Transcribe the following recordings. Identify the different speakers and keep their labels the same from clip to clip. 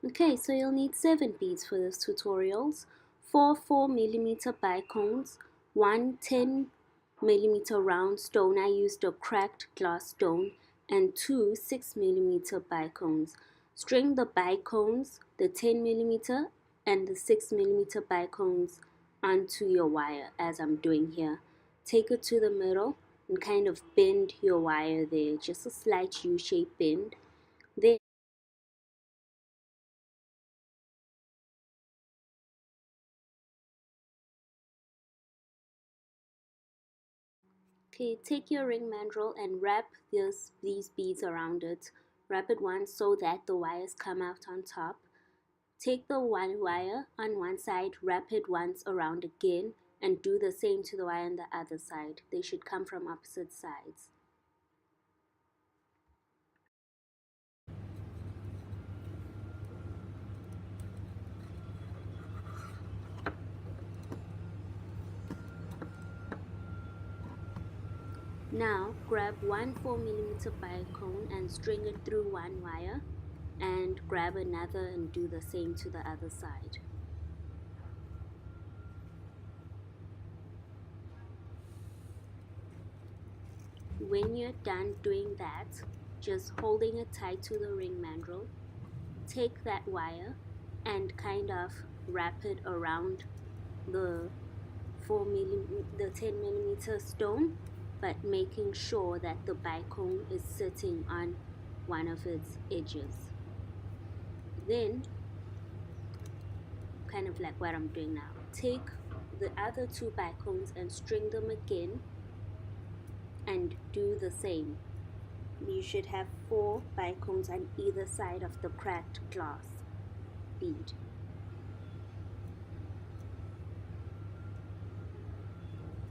Speaker 1: Okay, so you'll need 7 beads for this tutorials, 4 4mm bicones, one 10mm round stone. I used a cracked glass stone, and 2 6mm bicones. String the bicones, the 10mm and the 6mm bicones onto your wire as I'm doing here. Take it to the middle and kind of bend your wire there, just a slight U-shaped bend. Then okay, take your ring mandrel and wrap these beads around it. Wrap it once so that the wires come out on top. Take the one wire on one side, wrap it once around again, and do the same to the wire on the other side. They should come from opposite sides. Now grab one 4mm bicone and string it through one wire, and grab another and do the same to the other side. When you're done doing that, just holding it tight to the ring mandrel, take that wire and kind of wrap it around the 10mm stone, but making sure that the bicone is sitting on one of its edges. Then, kind of like what I'm doing now, take the other 2 bicones and string them again and do the same. You should have 4 bicones on either side of the cracked glass bead.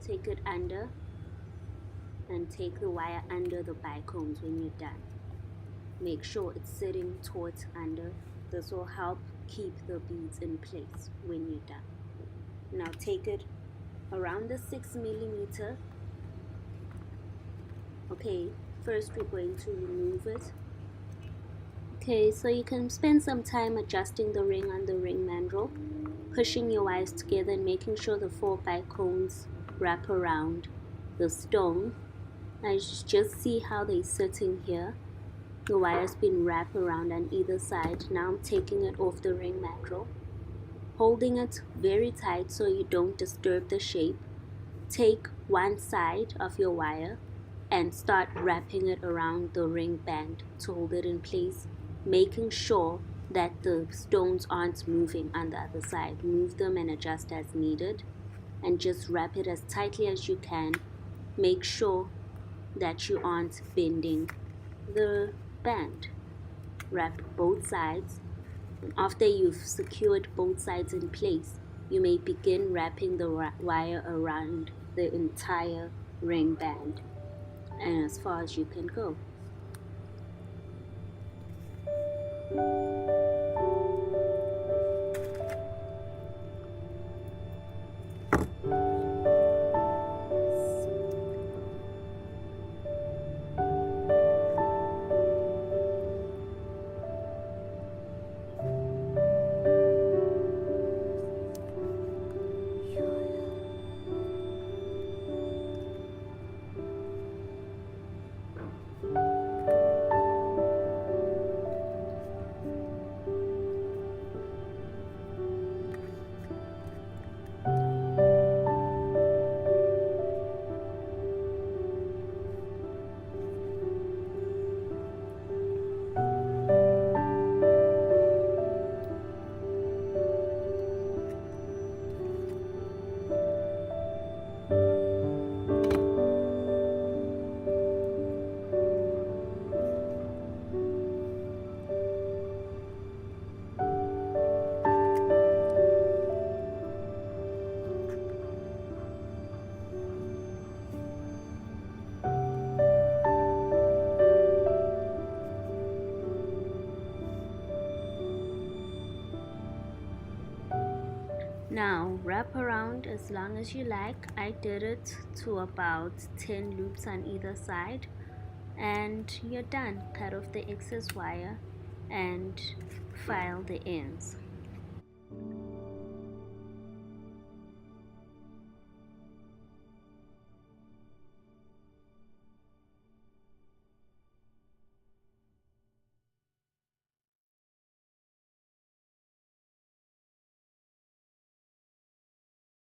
Speaker 1: Take it under and take the wire under the bicones when you're done. Make sure it's sitting taut under. This will help keep the beads in place when you're done. Now take it around the 6mm. Okay, first we're going to remove it. Okay, so you can spend some time adjusting the ring on the ring mandrel, pushing your wires together and making sure the 4 bicones wrap around the stone. Now just see how they're sitting here. The wire's been wrapped around on either side. Now I'm taking it off the ring mandrel, holding it very tight so you don't disturb the shape. Take one side of your wire and start wrapping it around the ring band to hold it in place, making sure that the stones aren't moving on the other side. Move them and adjust as needed, and just wrap it as tightly as you can. Make sure that you aren't bending the band. Wrap both sides. After you've secured both sides in place, you may begin wrapping the wire around the entire ring band and as far as you can go. Now wrap around as long as you like. I did it to about 10 loops on either side, and you're done. Cut off the excess wire and file the ends.